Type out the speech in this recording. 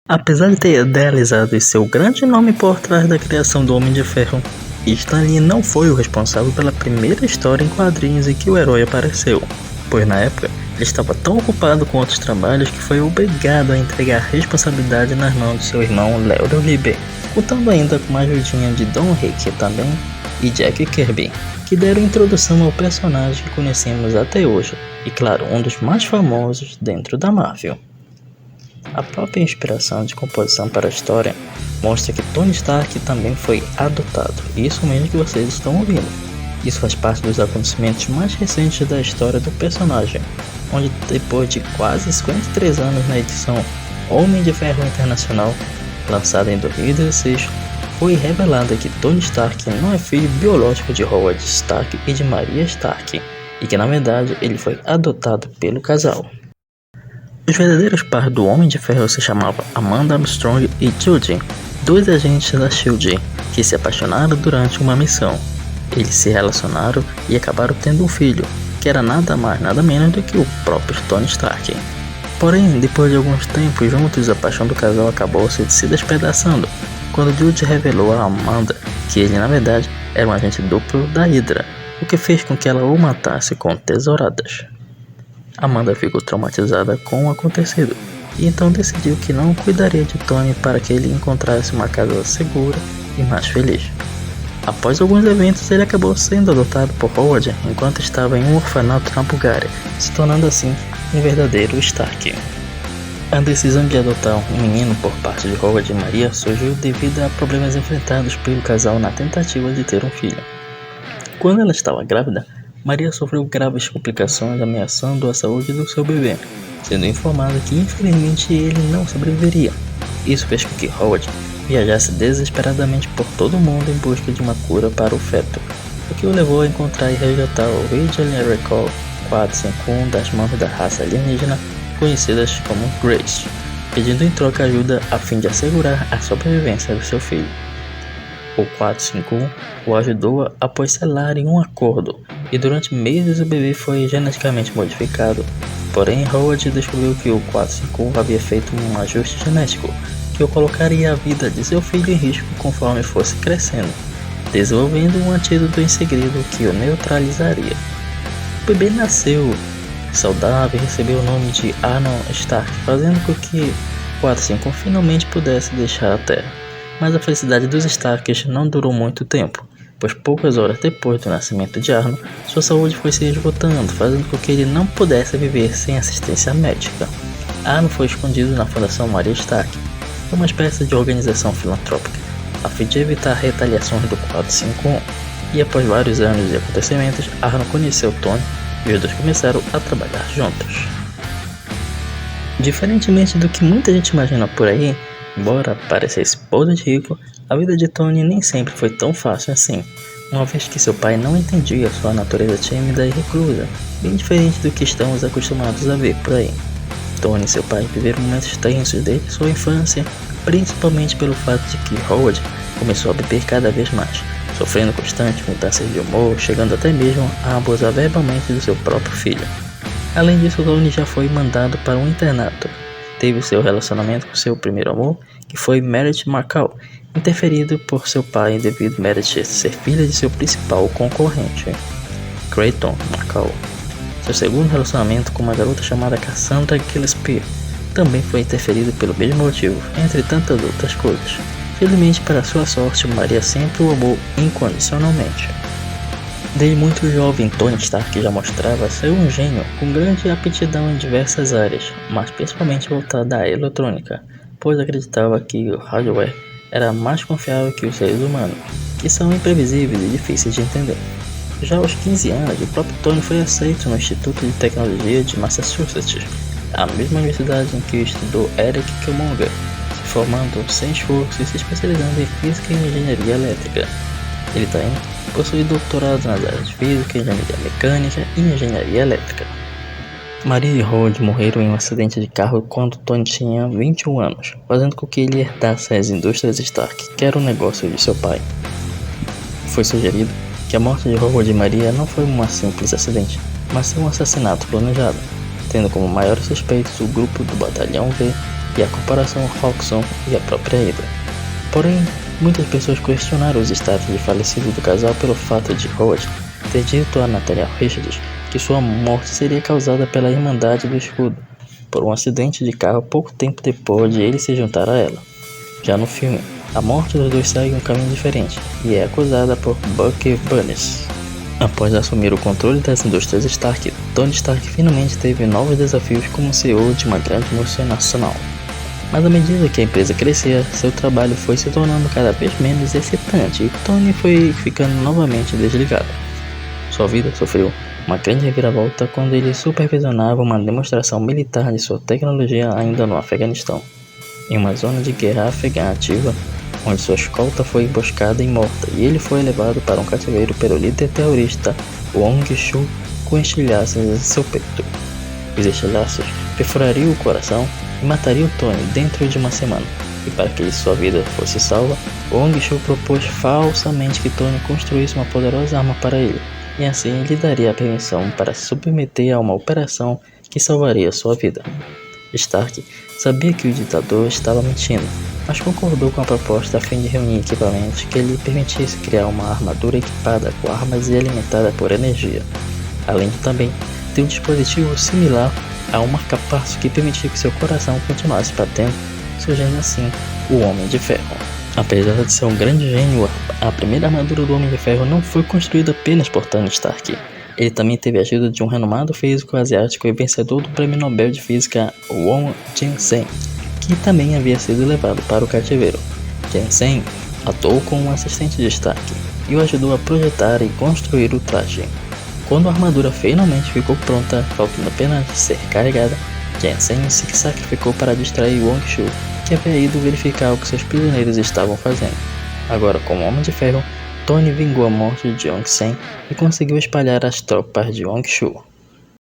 Apesar de ter idealizado seu grande nome por trás da criação do Homem de Ferro, Stan Lee não foi o responsável pela primeira história em quadrinhos em que o herói apareceu, pois na época ele estava tão ocupado com outros trabalhos que foi obrigado a entregar a responsabilidade nas mãos de seu irmão Léo Liber, contando ainda com uma ajudinha de Don Hickey também e Jack Kirby, que deram introdução ao personagem que conhecemos até hoje, e claro, um dos mais famosos dentro da Marvel. A própria inspiração de composição para a história mostra que Tony Stark também foi adotado, isso mesmo que vocês estão ouvindo. Isso faz parte dos acontecimentos mais recentes da história do personagem, onde depois de quase 53 anos na edição Homem de Ferro Internacional, lançada em 2016, foi revelado que Tony Stark não é filho biológico de Howard Stark e de Maria Stark, e que na verdade ele foi adotado pelo casal. Os verdadeiros pais do Homem de Ferro se chamavam Amanda Armstrong e Judy, dois agentes da SHIELD, que se apaixonaram durante uma missão. Eles se relacionaram e acabaram tendo um filho, que era nada mais nada menos do que o próprio Tony Stark. Porém, depois de alguns tempos juntos, a paixão do casal acabou se despedaçando, quando Judy revelou a Amanda que ele na verdade era um agente duplo da Hydra, o que fez com que ela o matasse com tesouradas. Amanda ficou traumatizada com o acontecido e então decidiu que não cuidaria de Tony para que ele encontrasse uma casa segura e mais feliz. Após alguns eventos, ele acabou sendo adotado por Howard enquanto estava em um orfanato na Bulgária, se tornando assim um verdadeiro Stark. A decisão de adotar um menino por parte de Howard e Maria surgiu devido a problemas enfrentados pelo casal na tentativa de ter um filho. Quando ela estava grávida, Maria sofreu graves complicações ameaçando a saúde do seu bebê, sendo informada que infelizmente ele não sobreviveria. Isso fez com que Howard viajasse desesperadamente por todo o mundo em busca de uma cura para o feto, o que o levou a encontrar e resgatar o Regional Recall 451 das mãos da raça alienígena conhecidas como Grace, pedindo em troca ajuda a fim de assegurar a sobrevivência do seu filho. O 451 o ajudou após selarem um acordo, e durante meses o bebê foi geneticamente modificado. Porém, Howard descobriu que o 451 havia feito um ajuste genético, que o colocaria a vida de seu filho em risco conforme fosse crescendo, desenvolvendo um antídoto em segredo que o neutralizaria. O bebê nasceu saudável e recebeu o nome de Arnon Stark, fazendo com que 451 finalmente pudesse deixar a Terra. Mas a felicidade dos Starks não durou muito tempo, pois poucas horas depois do nascimento de Arnon, sua saúde foi se esgotando, fazendo com que ele não pudesse viver sem assistência médica. Arnon foi escondido na Fundação Maria Stark, uma espécie de organização filantrópica, a fim de evitar retaliações do 451, e após vários anos de acontecimentos, Arnon conheceu Tony e os dois começaram a trabalhar juntos. Diferentemente do que muita gente imagina por aí, embora parecesse podre de rico, a vida de Tony nem sempre foi tão fácil assim, uma vez que seu pai não entendia sua natureza tímida e reclusa, bem diferente do que estamos acostumados a ver por aí. Tony e seu pai viveram momentos tensos desde sua infância, principalmente pelo fato de que Howard começou a beber cada vez mais, sofrendo constantes mudanças de humor, chegando até mesmo a abusar verbalmente do seu próprio filho. Além disso, Tony já foi mandado para um internato. Teve seu relacionamento com seu primeiro amor, que foi Meredith Markle, interferido por seu pai devido a Meredith ser filha de seu principal concorrente, Creighton Markle. Seu segundo relacionamento com uma garota chamada Cassandra Gillespie também foi interferido pelo mesmo motivo, entre tantas outras coisas. Felizmente para sua sorte, Maria sempre o amou incondicionalmente. Desde muito jovem, Tony Stark já mostrava ser um gênio com grande aptidão em diversas áreas, mas principalmente voltada à eletrônica, pois acreditava que o hardware era mais confiável que os seres humanos, que são imprevisíveis e difíceis de entender. Já aos 15 anos, o próprio Tony foi aceito no Instituto de Tecnologia de Massachusetts, a mesma universidade em que estudou Eric Killmonger, se formando sem esforço e se especializando em física e engenharia elétrica. Ele também possui doutorado nas áreas de física, engenharia mecânica e engenharia elétrica. Maria e Howard morreram em um acidente de carro quando Tony tinha 21 anos, fazendo com que ele herdasse as indústrias Stark, que era o negócio de seu pai. Foi sugerido que a morte de Howard e Maria não foi um simples acidente, mas sim um assassinato planejado, tendo como maiores suspeitos o grupo do Batalhão V e a Corporação Roxxon e a própria Hydra. Porém, muitas pessoas questionaram os status de falecido do casal pelo fato de Howard ter dito a Nathaniel Richards que sua morte seria causada pela Irmandade do Escudo, por um acidente de carro pouco tempo depois de ele se juntar a ela. Já no filme, a morte dos dois segue um caminho diferente e é acusada por Bucky Barnes. Após assumir o controle das indústrias Stark, Tony Stark finalmente teve novos desafios como CEO de uma grande multinacional. Mas à medida que a empresa crescia, seu trabalho foi se tornando cada vez menos excitante e Tony foi ficando novamente desligado. Sua vida sofreu uma grande reviravolta quando ele supervisionava uma demonstração militar de sua tecnologia ainda no Afeganistão, em uma zona de guerra afegã ativa, onde sua escolta foi emboscada e morta, e ele foi levado para um cativeiro pelo líder terrorista Wong Shu com estilhaços em seu peito. Os estilhaços perfurariam o coração e matariam Tony dentro de uma semana, e para que sua vida fosse salva, Wong Shu propôs falsamente que Tony construísse uma poderosa arma para ele, e assim lhe daria a permissão para se submeter a uma operação que salvaria sua vida. Stark sabia que o ditador estava mentindo, mas concordou com a proposta a fim de reunir equipamentos que lhe permitisse criar uma armadura equipada com armas e alimentada por energia, além de também ter um dispositivo similar a um marca-passo que permitia que seu coração continuasse batendo, surgindo assim o Homem de Ferro. Apesar de ser um grande gênio, a primeira armadura do Homem de Ferro não foi construída apenas por Tony Stark. Ele também teve a ajuda de um renomado físico asiático e vencedor do Prêmio Nobel de Física Wong Jin-sen, que também havia sido levado para o cativeiro. Jin-sen atuou como um assistente de Stark e o ajudou a projetar e construir o traje. Quando a armadura finalmente ficou pronta, faltando apenas ser carregada, Jin-sen se sacrificou para distrair Wong Shu, que havia ido verificar o que seus prisioneiros estavam fazendo. Agora, como Homem de Ferro, Tony vingou a morte de Jong-sen e conseguiu espalhar as tropas de Wong Shu.